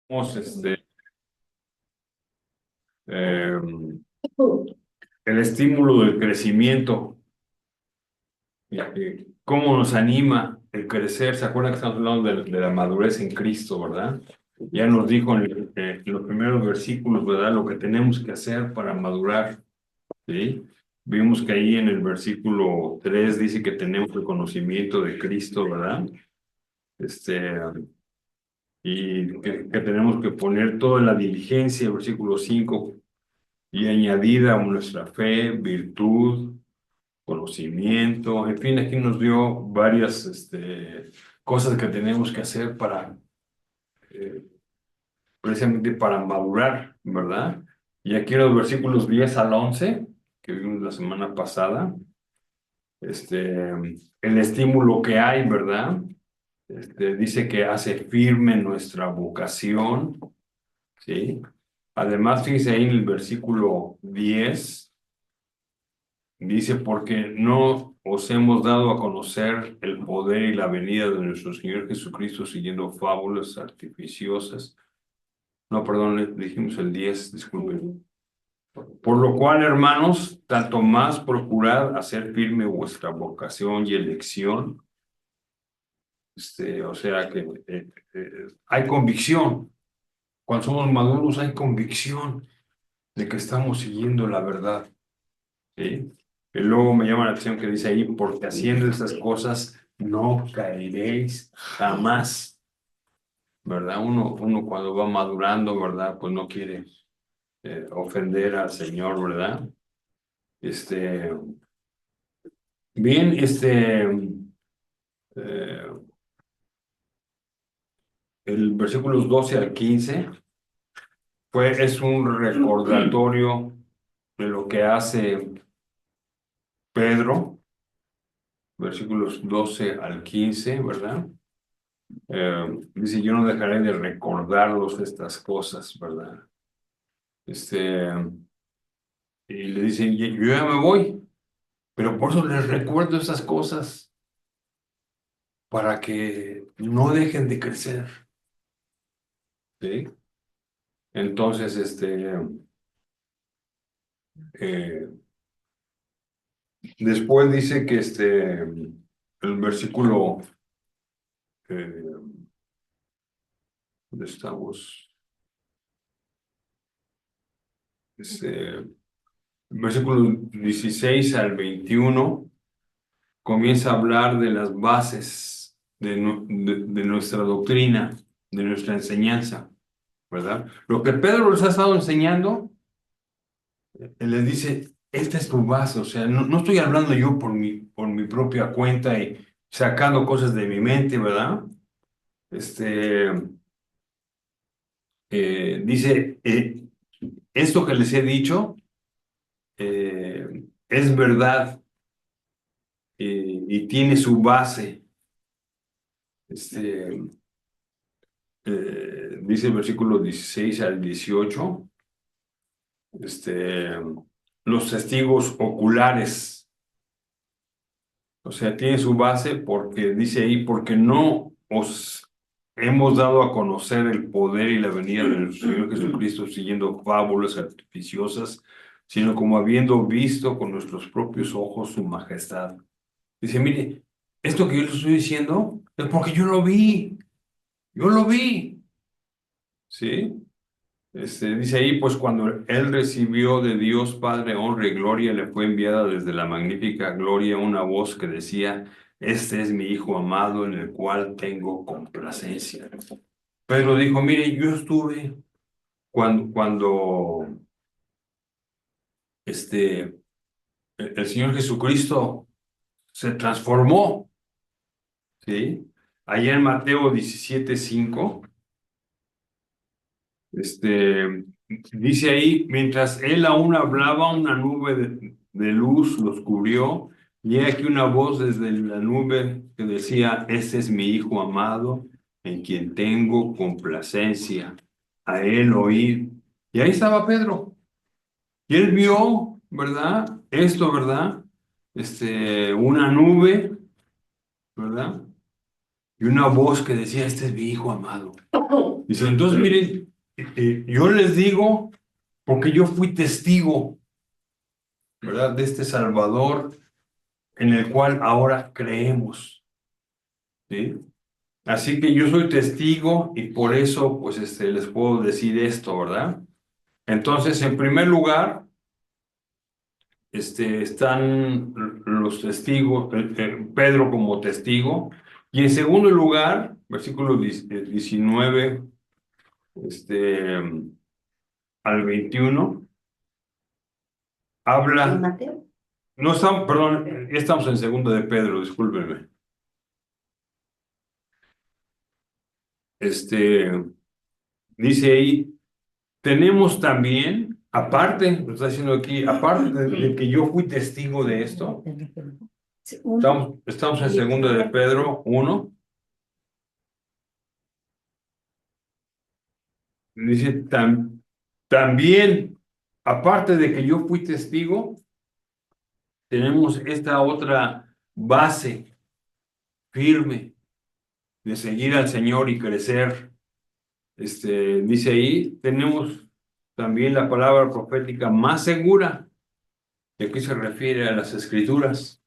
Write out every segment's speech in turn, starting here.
este, eh, el estímulo del crecimiento, cómo nos anima el crecer. ¿Se acuerdan que estamos hablando de la madurez en Cristo, verdad? Ya nos dijo en los primeros versículos, ¿verdad? Lo que tenemos que hacer para madurar, ¿sí? Vimos que ahí en el versículo 3 dice que tenemos el conocimiento de Cristo, ¿verdad? Este, y que tenemos que poner toda la diligencia, el versículo 5 y añadida a nuestra fe, virtud, conocimiento, en fin, aquí nos dio varias cosas que tenemos que hacer para, eh, precisamente para madurar, ¿verdad? Y aquí en los versículos 10 al 11, que vimos la semana pasada, el estímulo que hay, ¿verdad? Dice que hace firme nuestra vocación, ¿sí? Además, fíjense ahí en el versículo 10. Dice, porque no os hemos dado a conocer el poder y la venida de nuestro Señor Jesucristo siguiendo fábulas artificiosas. No, perdón, le dijimos el 10, disculpen. Por lo cual, hermanos, tanto más procurad hacer firme vuestra vocación y elección. O sea que hay convicción. Cuando somos maduros hay convicción de que estamos siguiendo la verdad. ¿Sí? Y luego me llama la atención que dice ahí, porque haciendo estas cosas no caeréis jamás, ¿verdad? Uno cuando va madurando, ¿verdad? Pues no quiere ofender al Señor, ¿verdad? Este, bien, eh, el versículos 12 al 15 es un recordatorio de lo que hace Pedro, versículos 12 al 15, ¿verdad? Dice, yo no dejaré de recordaros estas cosas, ¿verdad? Este, y le dice, yo ya me voy, pero por eso les recuerdo estas cosas, para que no dejen de crecer, ¿sí? Entonces, eh, después dice que el versículo, ¿dónde estamos? El versículo 16 al 21 comienza a hablar de las bases de nuestra doctrina, de nuestra enseñanza, ¿verdad? Lo que Pedro les ha estado enseñando, él les dice, esta es tu base, o sea, no estoy hablando yo por mi propia cuenta y sacando cosas de mi mente, ¿verdad? Este, dice, esto que les he dicho es verdad, y tiene su base. Este, dice el versículo 16 al 18, este, los testigos oculares, o sea, tiene su base porque dice ahí, porque no os hemos dado a conocer el poder y la venida de nuestro Señor Jesucristo siguiendo fábulas artificiosas, sino como habiendo visto con nuestros propios ojos su majestad. Dice, mire, esto que yo les estoy diciendo es porque yo lo vi, ¿sí? Dice ahí, pues cuando él recibió de Dios Padre honra y gloria, le fue enviada desde la magnífica gloria una voz que decía, este es mi Hijo amado en el cual tengo complacencia. Pedro dijo, mire, yo estuve cuando el Señor Jesucristo se transformó, ¿sí? Allá en Mateo 17:5, dice ahí, mientras él aún hablaba, una nube de luz los cubrió, y he aquí una voz desde la nube que decía, este es mi Hijo amado, en quien tengo complacencia, a él oír. Y ahí estaba Pedro, y él vio, ¿verdad? Esto, ¿verdad? Una nube, ¿verdad? y una voz que decía, este es mi hijo amado. Dice, entonces miren, yo les digo, porque yo fui testigo, ¿verdad? De este Salvador en el cual ahora creemos, ¿sí? Así que yo soy testigo y por eso, pues, les puedo decir esto, ¿verdad? Entonces, en primer lugar, están los testigos, Pedro como testigo, y en segundo lugar, versículo 19, este, al 21, ¿En habla, Mateo? no estamos, perdón, ya estamos en segundo de Pedro, discúlpenme. Este, dice ahí, tenemos también, aparte, lo está diciendo aquí, aparte de que yo fui testigo de esto, Sí, uno. estamos en segundo de Pedro 1, dice, también, aparte de que yo fui testigo, tenemos esta otra base firme de seguir al Señor y crecer. Dice ahí, tenemos también la palabra profética más segura, que aquí se refiere a las Escrituras,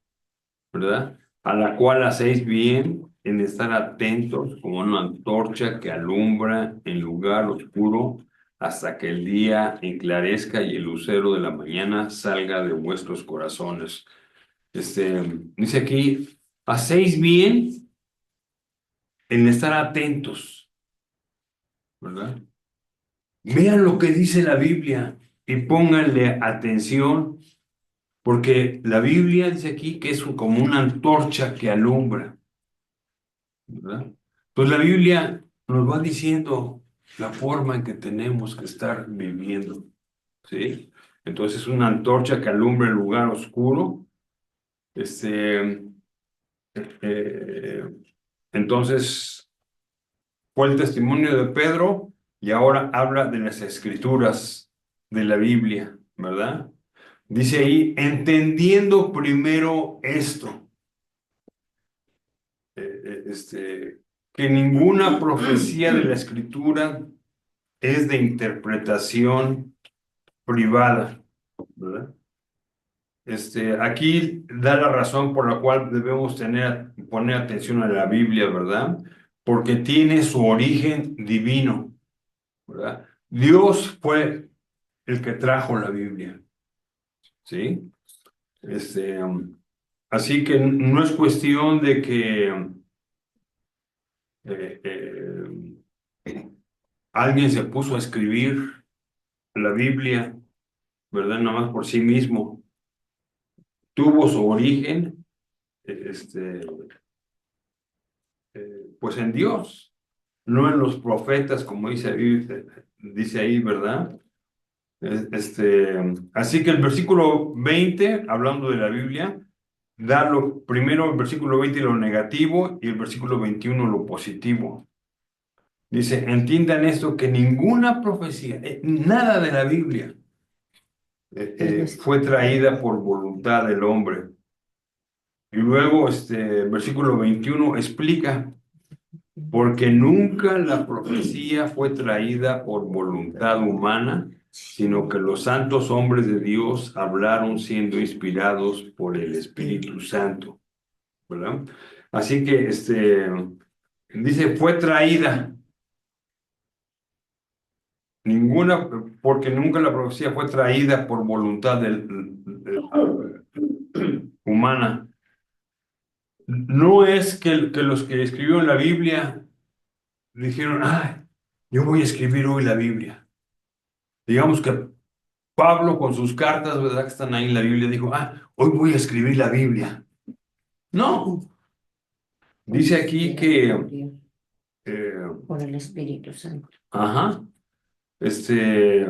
¿verdad? A la cual hacéis bien en estar atentos como una antorcha que alumbra en lugar oscuro hasta que el día enclarezca y el lucero de la mañana salga de vuestros corazones. Dice aquí, hacéis bien en estar atentos, ¿verdad? Vean lo que dice la Biblia y pónganle atención, porque la Biblia dice aquí que es como una antorcha que alumbra, ¿verdad? Pues la Biblia nos va diciendo la forma en que tenemos que estar viviendo, ¿sí? Entonces es una antorcha que alumbra el lugar oscuro. Este, eh, entonces fue el testimonio de Pedro y ahora habla de las escrituras de la Biblia, ¿verdad? Dice ahí, entendiendo primero esto, que ninguna profecía de la escritura es de interpretación privada, ¿verdad? Aquí da la razón por la cual debemos poner atención a la Biblia, ¿verdad? Porque tiene su origen divino, ¿verdad? Dios fue el que trajo la Biblia, ¿sí? Así que no es cuestión de que eh, alguien se puso a escribir la Biblia, ¿verdad? Nada más por sí mismo. Tuvo su origen, pues en Dios, no en los profetas, como dice ahí, ¿verdad? Así que el versículo 20, hablando de la Biblia, da primero el versículo 20 lo negativo y el versículo 21 lo positivo. Dice, entiendan esto, que ninguna profecía, nada de la Biblia, fue traída por voluntad del hombre. Y luego, versículo 21 explica, porque nunca la profecía fue traída por voluntad humana, sino que los santos hombres de Dios hablaron siendo inspirados por el Espíritu Santo, ¿verdad? Así que, dice, fue traída. Ninguna, porque nunca la profecía fue traída por voluntad humana. No es que los que escribieron la Biblia dijeron, ah, yo voy a escribir hoy la Biblia. Digamos que Pablo con sus cartas, ¿verdad? Que están ahí en la Biblia, dijo, ah, hoy voy a escribir la Biblia. No, dice aquí que, Por el Espíritu Santo. ajá, eh,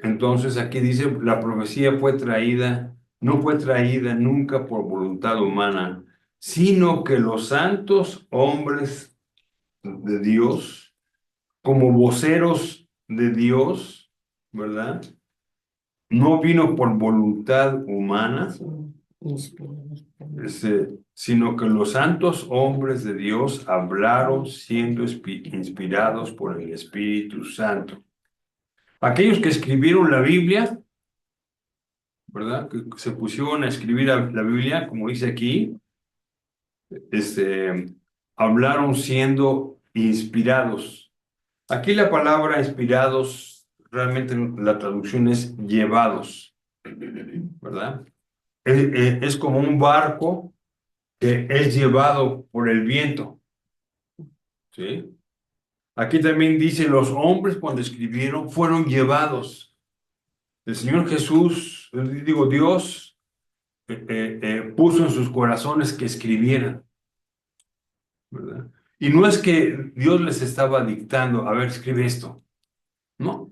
entonces aquí dice, la profecía fue traída, no fue traída nunca por voluntad humana, sino que los santos hombres de Dios, como voceros de Dios, ¿verdad? No vino por voluntad humana, Inspirados por Dios. Sino que los santos hombres de Dios hablaron siendo inspirados por el Espíritu Santo. Aquellos que escribieron la Biblia, ¿verdad? Que se pusieron a escribir la Biblia, como dice aquí, hablaron siendo inspirados. Aquí la palabra inspirados, realmente la traducción es llevados, ¿verdad? Es como un barco que es llevado por el viento, ¿sí? Aquí también dice, los hombres cuando escribieron fueron llevados. El Señor Jesús, digo, Dios, puso en sus corazones que escribieran, ¿verdad? Y no es que Dios les estaba dictando, a ver, escribe esto. No.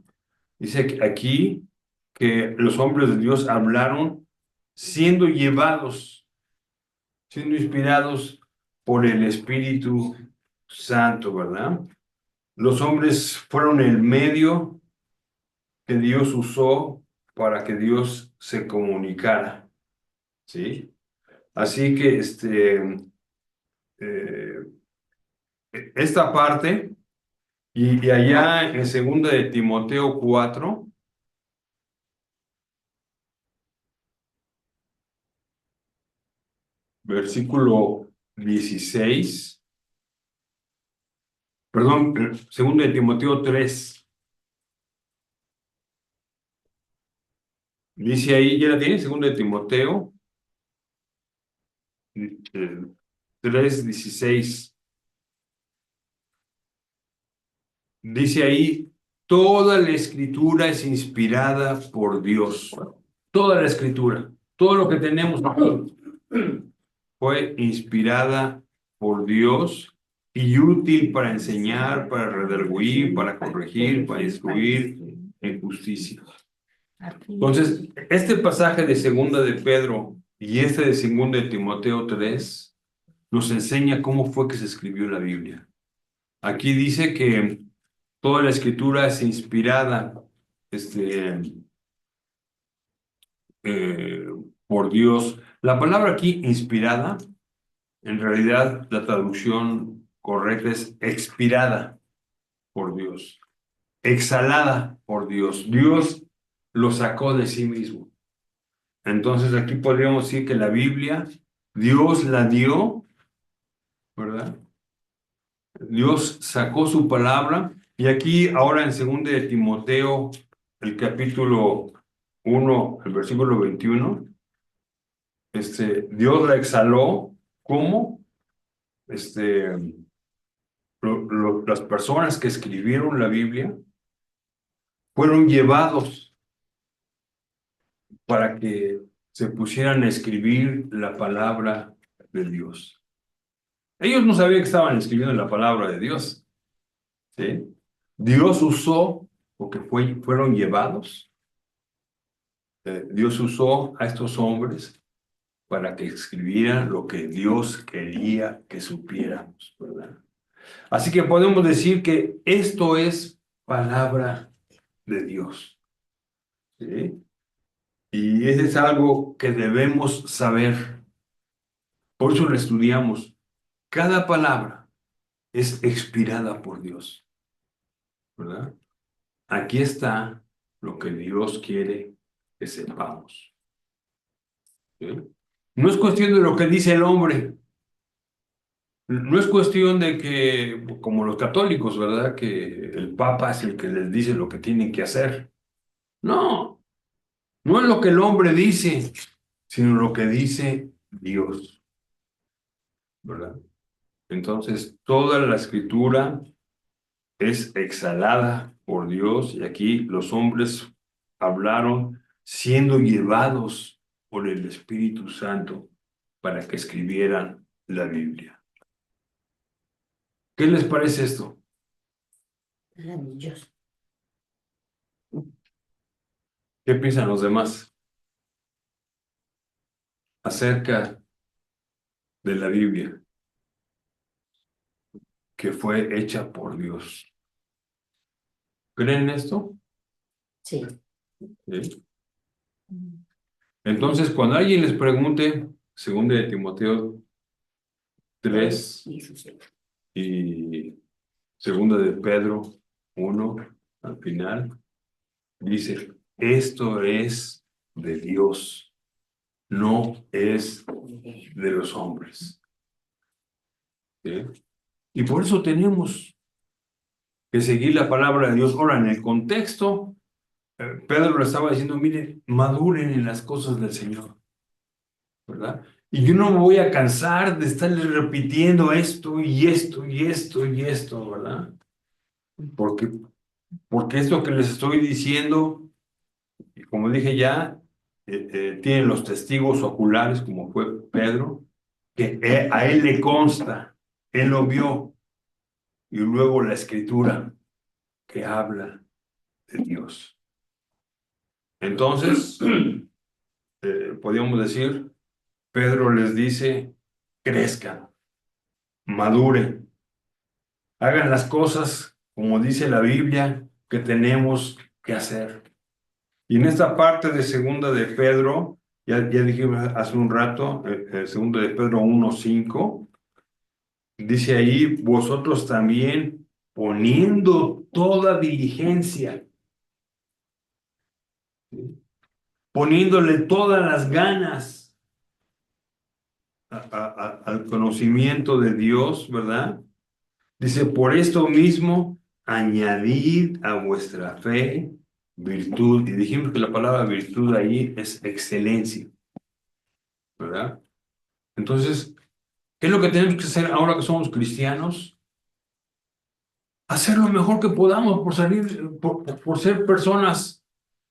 Dice que aquí que los hombres de Dios hablaron siendo llevados, siendo inspirados por el Espíritu Santo, ¿verdad? Los hombres fueron el medio que Dios usó para que Dios se comunicara, ¿sí? Así que eh, esta parte, y allá en 2 de Timoteo 4, versículo 16, perdón, 2 de Timoteo 3, dice ahí, ¿ya la tiene? 2 de Timoteo 3:16. Dice ahí, toda la escritura es inspirada por Dios. Toda la escritura, todo lo que tenemos aquí fue inspirada por Dios y útil para enseñar, para redarguir, para corregir, para instruir en justicia. Entonces, este pasaje de 2 de Pedro y este de 2 de Timoteo 3 nos enseña cómo fue que se escribió la Biblia. Aquí dice que toda la escritura es inspirada eh, por Dios. La palabra aquí, inspirada, en realidad la traducción correcta es expirada por Dios, exhalada por Dios. Dios lo sacó de sí mismo. Entonces aquí podríamos decir que la Biblia, Dios la dio, ¿verdad? Dios sacó su palabra y aquí ahora en 2 de Timoteo, el capítulo 1, el versículo 21, Dios la exhaló. ¿Cómo? Las personas que escribieron la Biblia fueron llevados para que se pusieran a escribir la palabra de Dios. Ellos no sabían que estaban escribiendo la palabra de Dios, ¿sí? Dios usó, porque fueron llevados, Dios usó a estos hombres para que escribieran lo que Dios quería que supiéramos, ¿verdad? Así que podemos decir que esto es palabra de Dios, ¿sí? Y eso es algo que debemos saber. Por eso lo estudiamos. Cada palabra es expirada por Dios, ¿verdad? Aquí está lo que Dios quiere que sepamos, ¿sí? No es cuestión de lo que dice el hombre. No es cuestión de que, como los católicos, ¿verdad? Que el Papa es el que les dice lo que tienen que hacer. No, no es lo que el hombre dice, sino lo que dice Dios, ¿verdad? Entonces, toda la escritura es exhalada por Dios y aquí los hombres hablaron siendo llevados por el Espíritu Santo para que escribieran la Biblia. ¿Qué les parece esto? Maravilloso. ¿Qué piensan los demás acerca de la Biblia que fue hecha por Dios? ¿Creen esto? Sí. ¿Sí? Entonces, cuando alguien les pregunte, según de Timoteo 3 y segunda de Pedro 1, al final, dice, esto es de Dios, no es de los hombres. ¿Sí? Y por eso tenemos que seguir la palabra de Dios. Ahora, en el contexto, Pedro le estaba diciendo, miren, maduren en las cosas del Señor, ¿verdad? Y yo no me voy a cansar de estarles repitiendo esto y esto y esto y esto, ¿verdad? Porque esto que les estoy diciendo, y como dije ya, tienen los testigos oculares, como fue Pedro, que a él le consta, él lo vio, y luego la escritura que habla de Dios. Entonces, podríamos decir, Pedro les dice, crezcan, maduren, hagan las cosas como dice la Biblia que tenemos que hacer. Y en esta parte de segunda de Pedro, ya dijimos hace un rato, segunda de Pedro 1:5, dice ahí, vosotros también poniendo toda diligencia, ¿sí? Poniéndole todas las ganas al conocimiento de Dios, ¿verdad? Dice, por esto mismo, añadid a vuestra fe virtud. Y dijimos que la palabra virtud ahí es excelencia, ¿verdad? Entonces, ¿qué es lo que tenemos que hacer ahora que somos cristianos? Hacer lo mejor que podamos por salir, por ser personas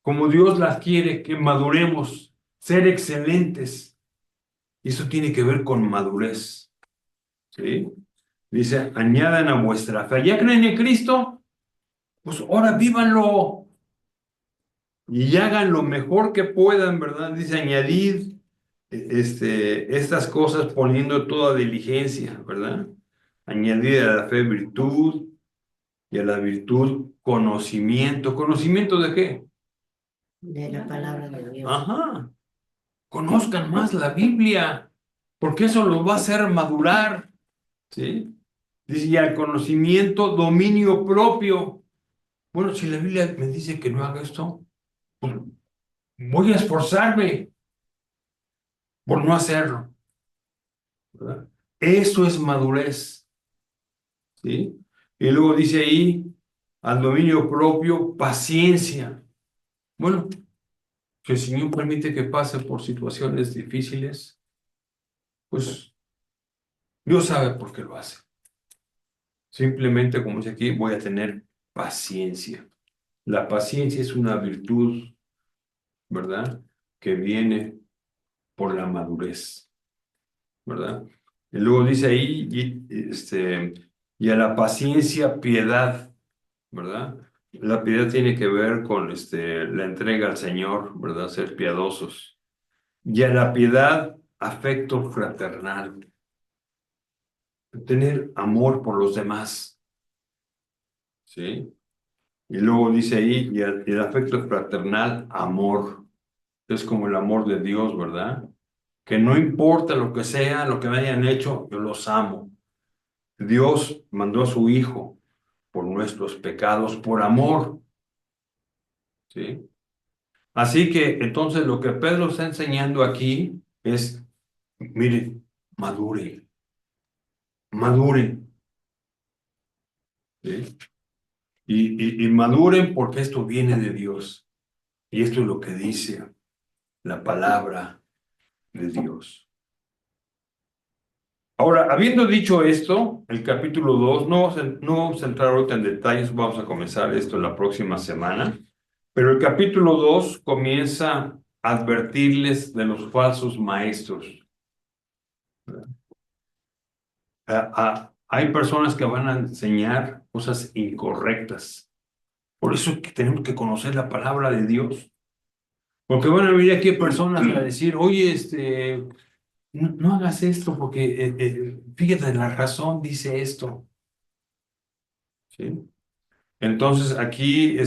como Dios las quiere, que maduremos, ser excelentes. Y eso tiene que ver con madurez, ¿sí? Dice, añadan a vuestra fe. ¿Ya creen en Cristo? Pues ahora vívanlo y hagan lo mejor que puedan, ¿verdad? Dice, añadid estas cosas poniendo toda diligencia, ¿verdad? Añadir a la fe virtud y a la virtud conocimiento. ¿Conocimiento de qué? De la palabra de Dios. Ajá. Conozcan más la Biblia, porque eso los va a hacer madurar, ¿sí? Dice, y al conocimiento, dominio propio. Bueno, si la Biblia me dice que no haga esto, pues voy a esforzarme por no hacerlo, ¿verdad? Eso es madurez, ¿sí? Y luego dice ahí, al dominio propio, paciencia. Bueno, que el Señor permite que pase por situaciones difíciles, pues Dios sabe por qué lo hace. Simplemente, como dice aquí, voy a tener paciencia. La paciencia es una virtud, ¿verdad? Que viene por la madurez, ¿verdad? Y luego dice ahí, y a la paciencia, piedad, ¿verdad? La piedad tiene que ver con la entrega al Señor, ¿verdad? Ser piadosos. Y a la piedad, afecto fraternal, tener amor por los demás, ¿sí? Y luego dice ahí, y el afecto fraternal, amor. Es como el amor de Dios, ¿verdad? Que no importa lo que sea, lo que me hayan hecho, yo los amo. Dios mandó a su Hijo por nuestros pecados, por amor, ¿sí? Así que entonces lo que Pedro está enseñando aquí es, miren, maduren, maduren, ¿sí? Y maduren porque esto viene de Dios. Y esto es lo que dice la palabra de Dios. Ahora, habiendo dicho esto, el capítulo 2, no vamos a entrar ahorita en detalles, vamos a comenzar esto la próxima semana, pero el capítulo 2 comienza a advertirles de los falsos maestros. Hay personas que van a enseñar cosas incorrectas. Por eso es que tenemos que conocer la palabra de Dios. Porque van a venir aquí personas a decir, oye, no hagas esto porque fíjate, la razón dice esto, ¿sí? Entonces aquí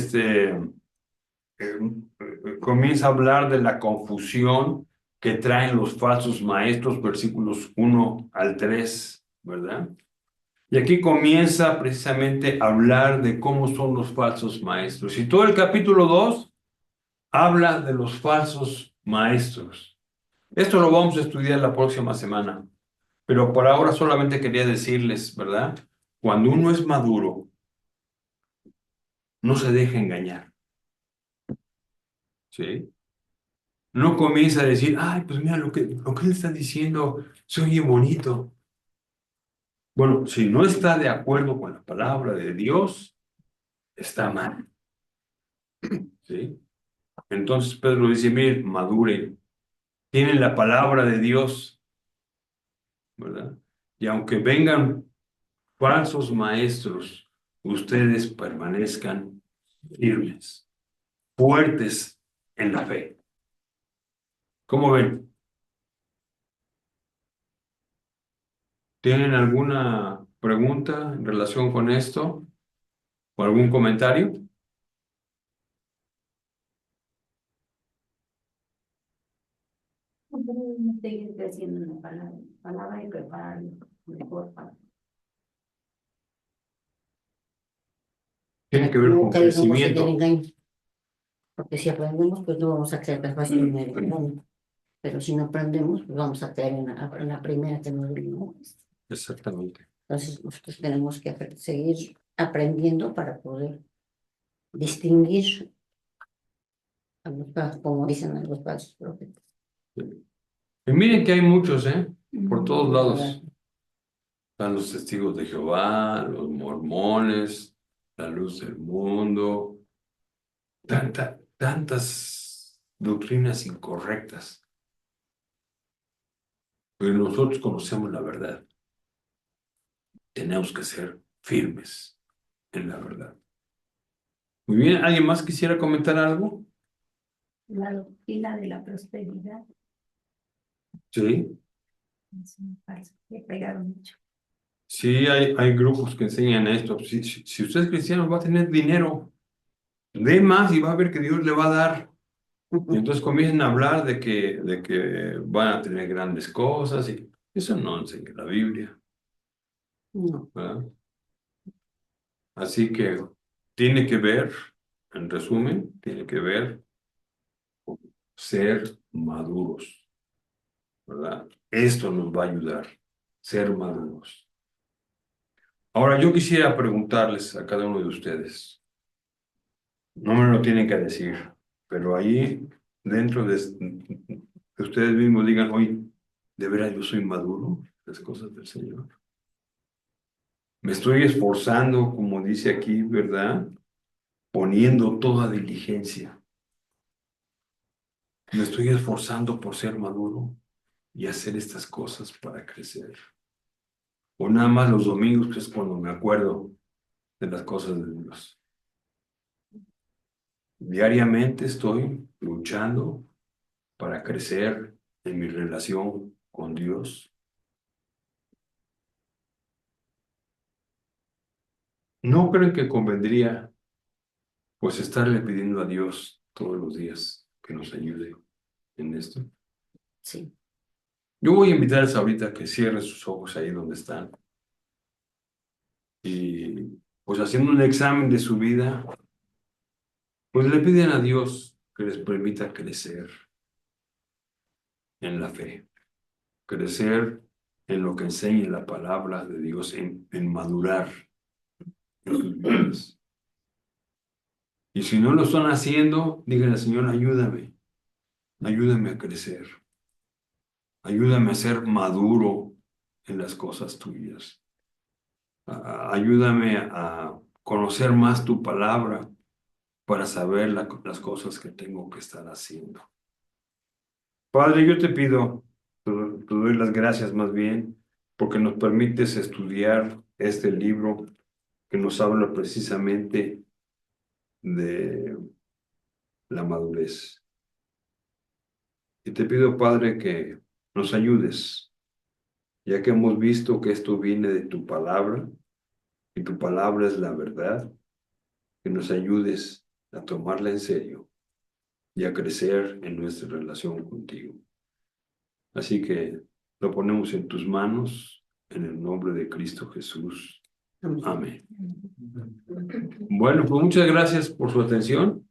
comienza a hablar de la confusión que traen los falsos maestros, versículos 1 al 3, ¿verdad? Y aquí comienza precisamente a hablar de cómo son los falsos maestros. Y todo el capítulo 2 habla de los falsos maestros. Esto lo vamos a estudiar la próxima semana, pero por ahora solamente quería decirles, ¿verdad? Cuando uno es maduro, no se deja engañar, ¿sí? No comienza a decir, ay, pues mira, lo que él está diciendo se oye bonito. Bueno, si no está de acuerdo con la palabra de Dios, está mal, ¿sí? Entonces Pedro dice, miren, maduren, tienen la palabra de Dios, ¿verdad? Y aunque vengan falsos maestros, ustedes permanezcan firmes, fuertes en la fe. ¿Cómo ven? ¿Tienen alguna pregunta en relación con esto? ¿O algún comentario? No podemos seguir creciendo en la palabra y prepararlo mejor para. Tiene que ver con Nunca dejemos el crecimiento. engaño, porque si aprendemos, pues no vamos a caer tan fácil en el engaño. Pero si no aprendemos, pues vamos a caer en la primera que nos dimos. Exactamente. Entonces, nosotros tenemos que seguir aprendiendo para poder distinguir, como dicen a los falsos profetas. Y miren que hay muchos, por todos ¿Verdad? lados. Están los testigos de Jehová, los mormones, la luz del mundo, tantas doctrinas incorrectas. Pero nosotros conocemos la verdad. Tenemos que ser firmes en la verdad. Muy bien, ¿alguien más quisiera comentar algo? La doctrina de la prosperidad Sí, es un falso que pegaron mucho. sí, hay grupos que enseñan esto. Si usted es cristiano, va a tener dinero. Dé más y va a ver que Dios le va a dar. Y entonces comienzan a hablar de que van a tener grandes cosas y eso no enseña la Biblia, No, ¿verdad? Así que tiene que ver, en resumen, tiene que ver con ser maduros, ¿verdad? Esto nos va a ayudar, ser maduros. Ahora yo quisiera preguntarles a cada uno de ustedes, no me lo tienen que decir, pero ahí dentro de ustedes mismos digan, oye, ¿de veras yo soy maduro? Las cosas del Señor. Me estoy esforzando, como dice aquí, ¿verdad? Poniendo toda diligencia. Me estoy esforzando por ser maduro y hacer estas cosas para crecer. O nada más los domingos, que es cuando me acuerdo de las cosas de Dios. Diariamente estoy luchando para crecer en mi relación con Dios. ¿No creen que convendría, pues, estarle pidiendo a Dios todos los días que nos ayude en esto? sí. Yo voy a invitarles ahorita a que cierren sus ojos ahí donde están y pues haciendo un examen de su vida, pues le piden a Dios que les permita crecer en la fe, crecer en lo que enseña la palabra de Dios, en madurar en sus vidas. Y si no lo están haciendo, díganle, Señor, ayúdame a crecer, ayúdame a ser maduro en las cosas tuyas. Ayúdame a conocer más tu palabra para saber las cosas que tengo que estar haciendo. Padre, yo te pido, te doy las gracias más bien, porque nos permites estudiar este libro que nos habla precisamente de la madurez. Y te pido, Padre, que nos ayudes, ya que hemos visto que esto viene de tu palabra, y tu palabra es la verdad, que nos ayudes a tomarla en serio y a crecer en nuestra relación contigo. Así que lo ponemos en tus manos, en el nombre de Cristo Jesús. Amén. Bueno, pues muchas gracias por su atención.